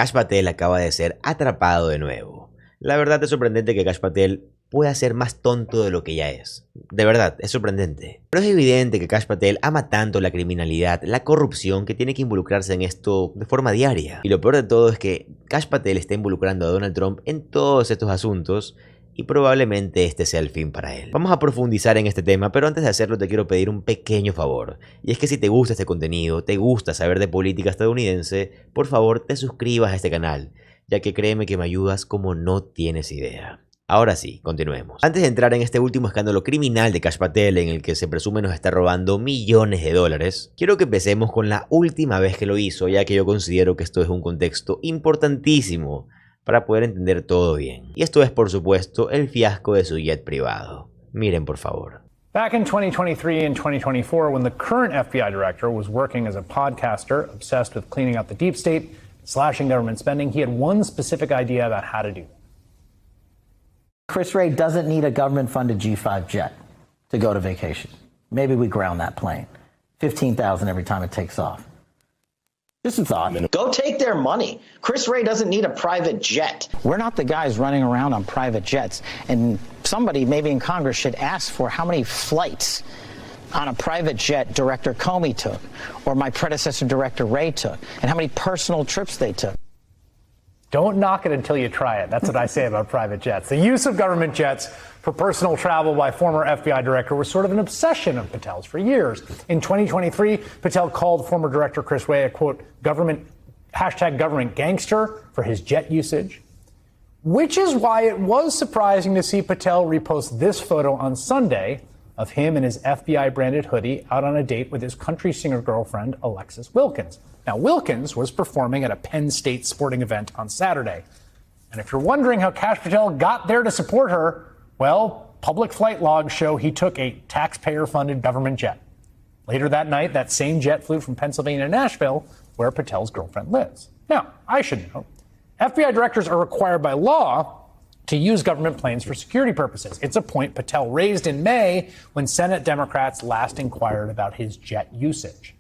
Kash Patel acaba de ser atrapado de nuevo. La verdad es sorprendente que Kash Patel pueda ser más tonto de lo que ya es. De verdad, es sorprendente. Pero es evidente que Kash Patel ama tanto la criminalidad, la corrupción, que tiene que involucrarse en esto de forma diaria. Y lo peor de todo es que Kash Patel está involucrando a Donald Trump en todos estos asuntos y probablemente este sea el fin para él. Vamos a profundizar en este tema, pero antes de hacerlo te quiero pedir un pequeño favor. Y es que si te gusta este contenido, te gusta saber de política estadounidense, por favor te suscribas a este canal, ya que créeme que me ayudas como no tienes idea. Ahora sí, continuemos. Antes de entrar en este último escándalo criminal de Kash Patel, en el que se presume nos está robando millones de dólares, quiero que empecemos con la última vez que lo hizo, ya que yo considero que esto es un contexto importantísimo para poder entender todo bien. Y esto es, por supuesto, el fiasco de su jet privado. Miren, por favor. Back in 2023 and 2024, when the current FBI director was working as a podcaster, obsessed with cleaning up the deep state, slashing government spending, he had one specific idea about how to do it. Chris Wray doesn't need a government-funded G5 jet to go to vacation. Maybe we ground that plane. $15,000 every time it takes off. Just a thought. Go take their money. Chris Wray doesn't need a private jet. We're not the guys running around on private jets. And somebody maybe in Congress should ask for how many flights on a private jet Director Comey took, or my predecessor Director Wray took, and how many personal trips they took. Don't knock it until you try it. That's what I say about private jets. The use of government jets for personal travel by former FBI director was sort of an obsession of Patel's for years. In 2023, Patel called former director Chris Wray a, quote, government gangster for his jet usage, which is why it was surprising to see Patel repost this photo on Sunday of him in his FBI-branded hoodie out on a date with his country singer girlfriend, Alexis Wilkins. Now, Wilkins was performing at a Penn State sporting event on Saturday. And if you're wondering how Kash Patel got there to support her, well, public flight logs show he took a taxpayer-funded government jet. Later that night, that same jet flew from Pennsylvania to Nashville, where Patel's girlfriend lives. Now, I should know, FBI directors are required by law to use government planes for security purposes. It's a point Patel raised in May when Senate Democrats last inquired about his jet usage.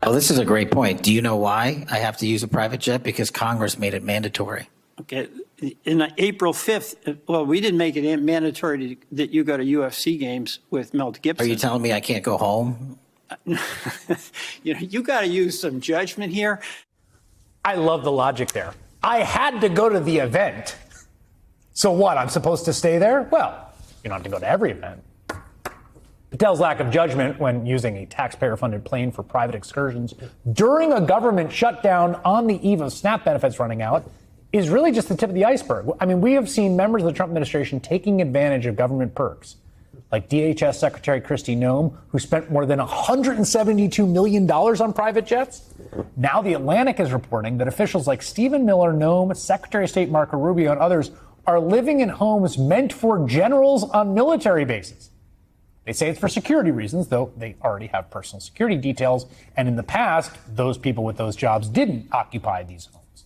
Oh, this is a great point. Do you know why I have to use a private jet? Because Congress made it mandatory. Okay. In April 5th, well, we didn't make it mandatory that you go to UFC games with Mel Gibson. Are you telling me I can't go home? You got to use some judgment here. I love the logic there. I had to go to the event. So what, I'm supposed to stay there? Well, you don't have to go to every event. Patel's lack of judgment when using a taxpayer-funded plane for private excursions during a government shutdown on the eve of SNAP benefits running out is really just the tip of the iceberg. I mean, we have seen members of the Trump administration taking advantage of government perks, like DHS Secretary Kristi Noem, who spent more than $172 million on private jets. Now The Atlantic is reporting that officials like Stephen Miller, Noem, Secretary of State Marco Rubio, and others are living in homes meant for generals on military bases. They say it's for security reasons, though they already have personal security details. And in the past, those people with those jobs didn't occupy these homes.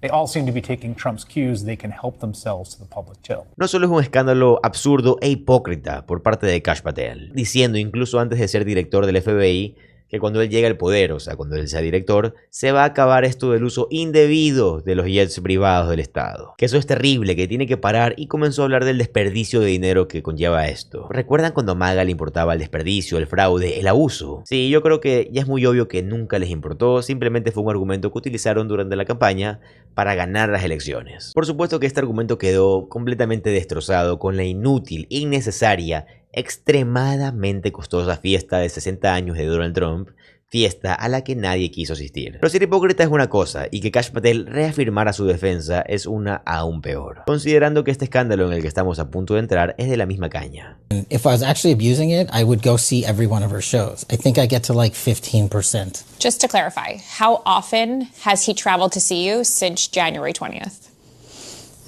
They all seem to be taking Trump's cues. They can help themselves to the public too. No solo es un escándalo absurdo e hipócrita por parte de Kash Patel, diciendo incluso antes de ser director del FBI que cuando él llegue al poder, o sea, cuando él sea director, se va a acabar esto del uso indebido de los jets privados del Estado. Que eso es terrible, que tiene que parar, y comenzó a hablar del desperdicio de dinero que conlleva esto. ¿Recuerdan cuando a MAGA le importaba el desperdicio, el fraude, el abuso? Sí, yo creo que ya es muy obvio que nunca les importó, simplemente fue un argumento que utilizaron durante la campaña para ganar las elecciones. Por supuesto que este argumento quedó completamente destrozado con la inútil, innecesaria, extremadamente costosa fiesta de 60 años de Donald Trump, fiesta a la que nadie quiso asistir. Pero ser hipócrita es una cosa, y que Kash Patel reafirmara su defensa es una aún peor, considerando que este escándalo en el que estamos a punto de entrar es de la misma caña. If I was actually abusing it, I would go see every one of her shows. I think I get to like 15%. Just to clarify, how often has he traveled to see you since January 20th?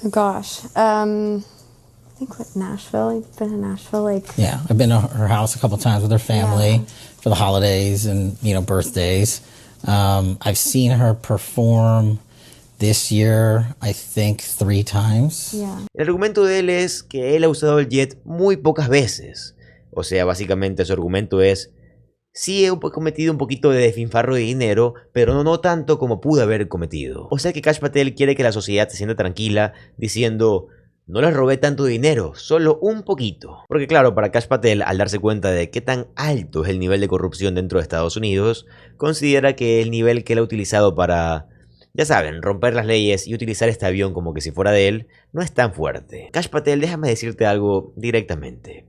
Oh gosh, I think with Nashville, you've been in Nashville, like... Yeah, I've been to her house a couple times with her family for the holidays and, birthdays. I've seen her perform this year, I think, 3 times. Yeah. El argumento de él es que él ha usado el jet muy pocas veces. O sea, básicamente su argumento es, Sí he cometido un poquito de despilfarro de dinero, pero no tanto como pude haber cometido. O sea que Kash Patel quiere que la sociedad se sienta tranquila, diciendo, no les robé tanto dinero, solo un poquito. Porque claro, para Kash Patel, al darse cuenta de qué tan alto es el nivel de corrupción dentro de Estados Unidos, considera que el nivel que él ha utilizado para, ya saben, romper las leyes y utilizar este avión como que si fuera de él, no es tan fuerte. Kash Patel, déjame decirte algo directamente.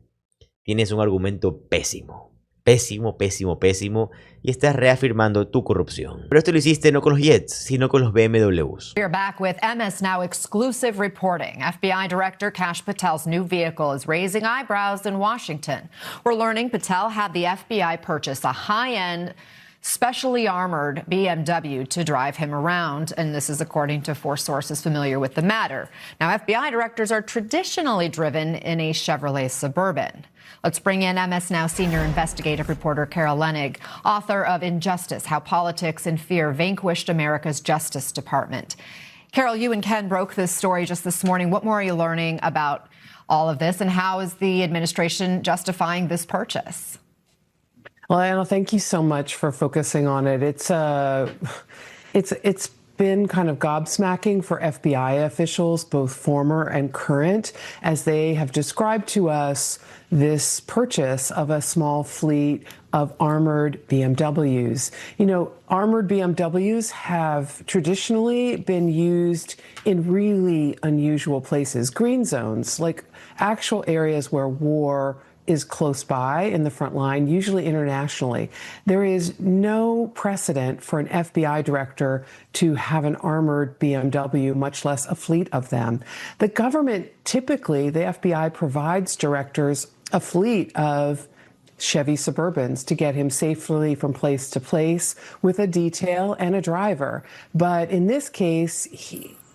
Tienes un argumento pésimo. Pésimo, pésimo, pésimo, y estás reafirmando tu corrupción. Pero esto lo hiciste no con los Jets, sino con los BMWs. We're back with MS Now exclusive reporting. FBI Director Kash Patel's new vehicle is raising eyebrows in Washington. We're learning Patel had the FBI purchase a high-end, specially armored BMW to drive him around, and this is according to 4 sources familiar with the matter. Now, FBI directors are traditionally driven in a Chevrolet Suburban. Let's bring in MS Now senior investigative reporter Carol Leonnig, author of Injustice, How Politics and Fear Vanquished America's Justice Department. Carol, you and Ken broke this story just this morning. What more are you learning about all of this, and how is the administration justifying this purchase? Well, Anna, thank you so much for focusing on it. It's been kind of gobsmacking for FBI officials, both former and current, as they have described to us this purchase of a small fleet of armored BMWs. You know, armored BMWs have traditionally been used in really unusual places, green zones, like actual areas where war is close by in the front line, usually internationally. There is no precedent for an FBI director to have an armored BMW, much less a fleet of them. The government, typically, the FBI provides directors a fleet of Chevy Suburbans to get him safely from place to place with a detail and a driver. But in this case,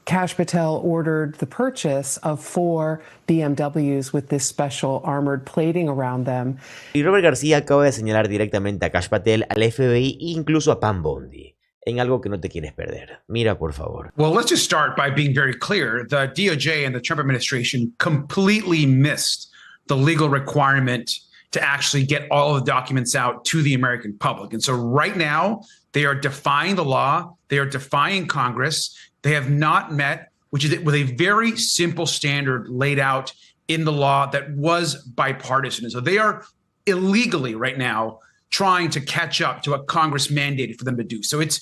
Kash Patel ordered the purchase of 4 BMWs with this special armored plating around them. Y Robert García acaba de señalar directamente a Kash Patel, al FBI e incluso a Pam Bondi, en algo que no te quieres perder. Mira, por favor. Well, let's just start by being very clear. The DOJ and the Trump administration completely missed the legal requirement to actually get all of the documents out to the American public. And so right now, they are defying the law. They are defying Congress. They have not met, which is with a very simple standard laid out in the law that was bipartisan. And so they are illegally right now trying to catch up to what Congress mandated for them to do. So it's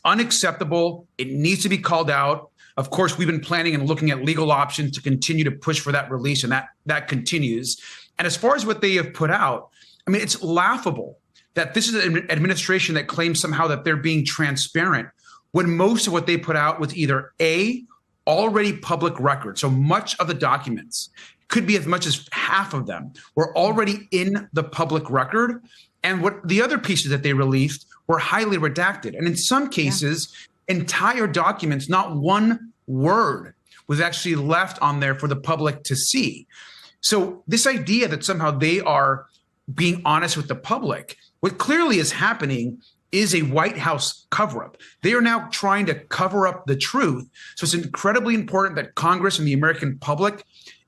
unacceptable. It needs to be called out. Of course, we've been planning and looking at legal options to continue to push for that release, and that continues. And as far as what they have put out, I mean, it's laughable that this is an administration that claims somehow that they're being transparent, when most of what they put out was either A, already public record. So much of the documents, could be as much as half of them, were already in the public record. And what the other pieces that they released were highly redacted. And in some cases, entire documents, not one word was actually left on there for the public to see. So this idea that somehow they are being honest with the public, what clearly is happening is a White House cover-up. They are now trying to cover up the truth. So it's incredibly important that Congress and the American public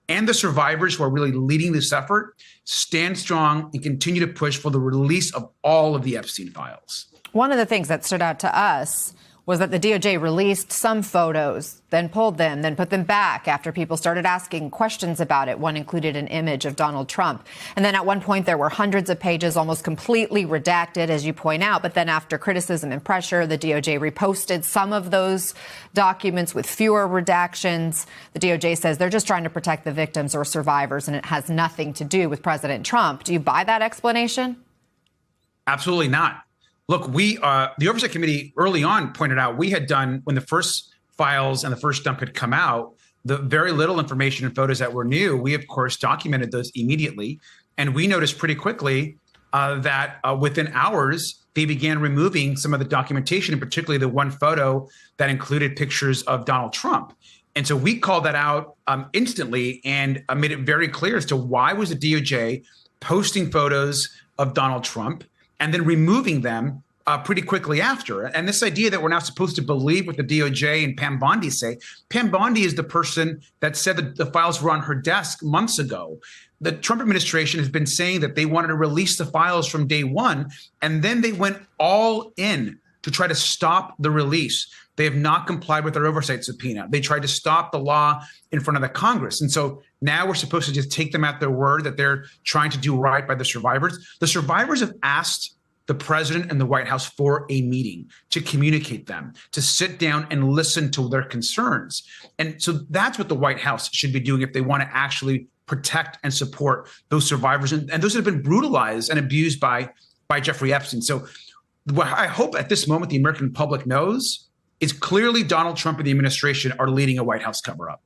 and the survivors who are really leading this effort stand strong and continue to push for the release of all of the Epstein files. One of the things that stood out to us was that the DOJ released some photos, then pulled them, then put them back after people started asking questions about it. One included an image of Donald Trump. And then at one point there were hundreds of pages almost completely redacted, as you point out. But then after criticism and pressure, the DOJ reposted some of those documents with fewer redactions. The DOJ says they're just trying to protect the victims or survivors, and it has nothing to do with President Trump. Do you buy that explanation? Absolutely not. Look, the Oversight Committee early on pointed out we had done, when the first files and the first dump had come out, the very little information and photos that were new, we, of course, documented those immediately. And we noticed pretty quickly that within hours, they began removing some of the documentation, and particularly the one photo that included pictures of Donald Trump. And so we called that out instantly and made it very clear as to why was the DOJ posting photos of Donald Trump and then removing them pretty quickly after. And this idea that we're now supposed to believe what the DOJ and Pam Bondi say, Pam Bondi is the person that said that the files were on her desk months ago. The Trump administration has been saying that they wanted to release the files from day one, and then they went all in to try to stop the release. They have not complied with their oversight subpoena. They tried to stop the law in front of the Congress. And so now we're supposed to just take them at their word that they're trying to do right by the survivors. The survivors have asked the president and the White House for a meeting to communicate them, to sit down and listen to their concerns. And so that's what the White House should be doing if they want to actually protect and support those survivors and those that have been brutalized and abused by Jeffrey Epstein. So what I hope at this moment the American public knows is clearly Donald Trump and the administration are leading a White House cover-up.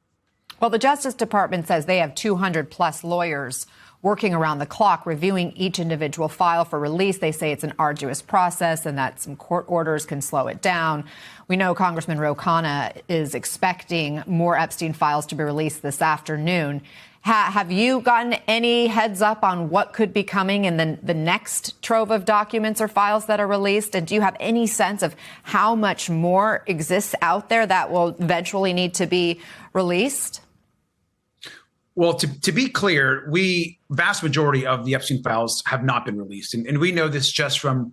Well, the Justice Department says they have 200 plus lawyers working around the clock, reviewing each individual file for release. They say it's an arduous process and that some court orders can slow it down. We know Congressman Ro Khanna is expecting more Epstein files to be released this afternoon. Have you gotten any heads up on what could be coming in the next trove of documents or files that are released? And do you have any sense of how much more exists out there that will eventually need to be released? Well, to be clear, vast majority of the Epstein files have not been released. And we know this just from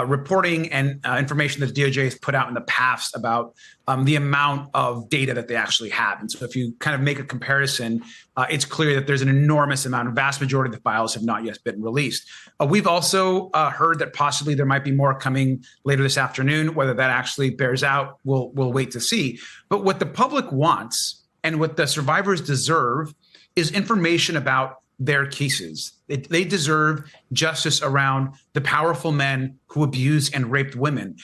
reporting and information that the DOJ has put out in the past about the amount of data that they actually have. And so if you kind of make a comparison, it's clear that there's an enormous amount. A vast majority of the files have not yet been released. We've also heard that possibly there might be more coming later this afternoon. Whether that actually bears out, we'll wait to see. But what the public wants and what the survivors deserve is information about their cases. They deserve justice around the powerful men who abused and raped women.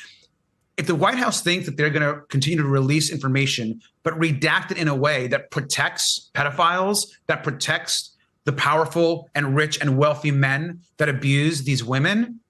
If the White House thinks that they're going to continue to release information, but redact it in a way that protects pedophiles, that protects the powerful and rich and wealthy men that abuse these women,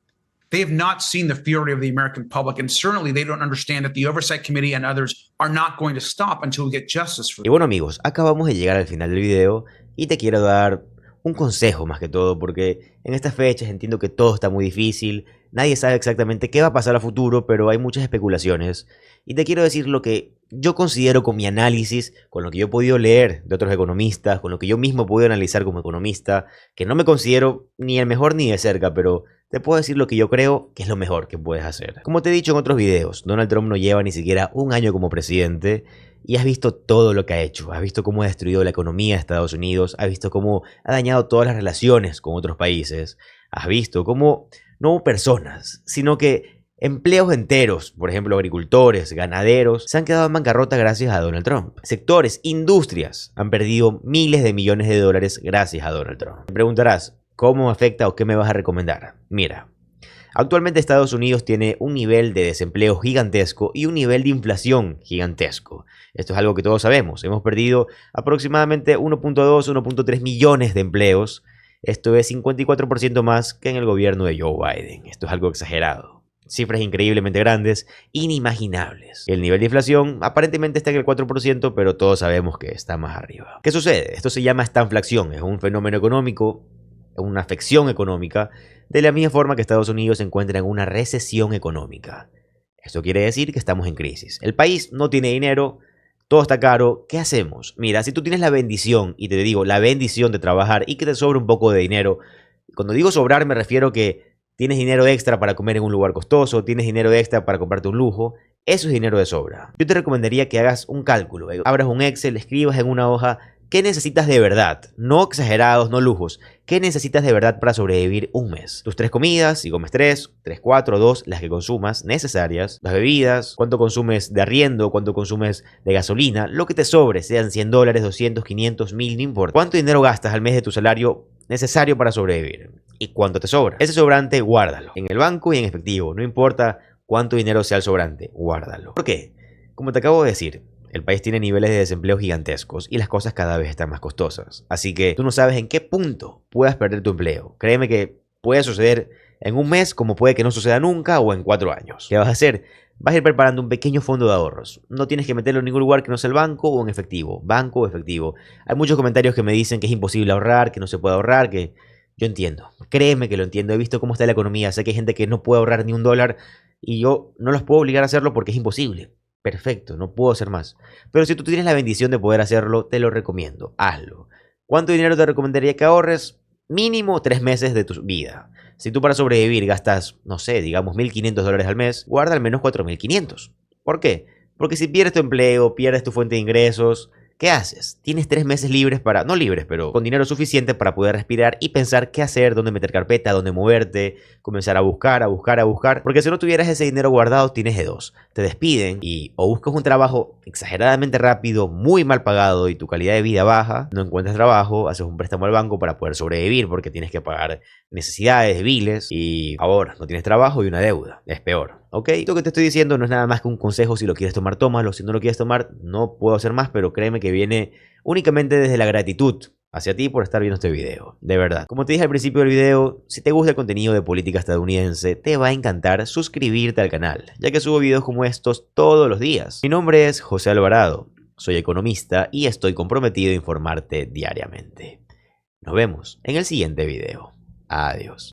they have not seen the fury of the American public. And certainly they don't understand that the Oversight Committee and others are not going to stop until we get justice for them. Y bueno, amigos, acabamos de llegar al final del video y te quiero dar un consejo más que todo, porque en estas fechas entiendo que todo está muy difícil, nadie sabe exactamente qué va a pasar a futuro, pero hay muchas especulaciones. Y te quiero decir lo que yo considero con mi análisis, con lo que yo he podido leer de otros economistas, con lo que yo mismo he podido analizar como economista, que no me considero ni el mejor ni de cerca, pero te puedo decir lo que yo creo que es lo mejor que puedes hacer. Como te he dicho en otros videos, Donald Trump no lleva ni siquiera un año como presidente y has visto todo lo que ha hecho. Has visto cómo ha destruido la economía de Estados Unidos, has visto cómo ha dañado todas las relaciones con otros países, has visto cómo no hubo personas, sino que empleos enteros, por ejemplo agricultores, ganaderos, se han quedado en bancarrota gracias a Donald Trump. Sectores, industrias han perdido miles de millones de dólares gracias a Donald Trump. Te preguntarás, ¿cómo afecta o qué me vas a recomendar? Mira, actualmente Estados Unidos tiene un nivel de desempleo gigantesco y un nivel de inflación gigantesco. Esto es algo que todos sabemos. Hemos perdido aproximadamente 1.2, 1.3 millones de empleos. Esto es 54% más que en el gobierno de Joe Biden. Esto es algo exagerado. Cifras increíblemente grandes, inimaginables. El nivel de inflación aparentemente está en el 4%, pero todos sabemos que está más arriba. ¿Qué sucede? Esto se llama estanflación. Es un fenómeno económico, una afección económica, de la misma forma que Estados Unidos se encuentra en una recesión económica. Esto quiere decir que estamos en crisis. El país no tiene dinero, todo está caro. ¿Qué hacemos? Mira, si tú tienes la bendición, y te digo, la bendición de trabajar y que te sobra un poco de dinero, cuando digo sobrar me refiero que tienes dinero extra para comer en un lugar costoso, tienes dinero extra para comprarte un lujo, eso es dinero de sobra. Yo te recomendaría que hagas un cálculo, abras un Excel, escribas en una hoja qué necesitas de verdad, no exagerados, no lujos, qué necesitas de verdad para sobrevivir un mes. Tus 3 comidas, si comes 3, 4, 2, las que consumas necesarias, las bebidas, cuánto consumes de arriendo, cuánto consumes de gasolina, lo que te sobre, sean $100, 200, 500, 1000, no importa. ¿Cuánto dinero gastas al mes de tu salario necesario para sobrevivir? ¿Y cuánto te sobra? Ese sobrante, guárdalo. En el banco y en efectivo. No importa cuánto dinero sea el sobrante, guárdalo. ¿Por qué? Como te acabo de decir, el país tiene niveles de desempleo gigantescos y las cosas cada vez están más costosas. Así que tú no sabes en qué punto puedas perder tu empleo. Créeme que puede suceder en un mes como puede que no suceda nunca o en 4 años. ¿Qué vas a hacer? Vas a ir preparando un pequeño fondo de ahorros. No tienes que meterlo en ningún lugar que no sea el banco o en efectivo. Banco o efectivo. Hay muchos comentarios que me dicen que es imposible ahorrar, que no se puede ahorrar, que yo entiendo. Créeme que lo entiendo. He visto cómo está la economía. Sé que hay gente que no puede ahorrar ni $1 y yo no los puedo obligar a hacerlo porque es imposible. Perfecto, no puedo hacer más. Pero si tú tienes la bendición de poder hacerlo, te lo recomiendo, hazlo. ¿Cuánto dinero te recomendaría que ahorres? Mínimo 3 meses de tu vida. Si tú para sobrevivir gastas, no sé, digamos $1.500 al mes, guarda al menos 4.500. ¿Por qué? Porque si pierdes tu empleo, pierdes tu fuente de ingresos, ¿qué haces? Tienes 3 meses libres para, no libres, pero con dinero suficiente para poder respirar y pensar qué hacer, dónde meter carpeta, dónde moverte, comenzar a buscar, porque si no tuvieras ese dinero guardado, tienes de dos. Te despiden y o buscas un trabajo exageradamente rápido, muy mal pagado y tu calidad de vida baja, no encuentras trabajo, haces un préstamo al banco para poder sobrevivir porque tienes que pagar necesidades, biles y ahora no tienes trabajo y una deuda. Es peor. ¿Ok? Lo que te estoy diciendo no es nada más que un consejo. Si lo quieres tomar, tómalo. Si no lo quieres tomar, no puedo hacer más, pero créeme que viene únicamente desde la gratitud hacia ti por estar viendo este video. De verdad. Como te dije al principio del video, si te gusta el contenido de política estadounidense, te va a encantar suscribirte al canal, ya que subo videos como estos todos los días. Mi nombre es José Alvarado, soy economista y estoy comprometido a informarte diariamente. Nos vemos en el siguiente video. Adiós.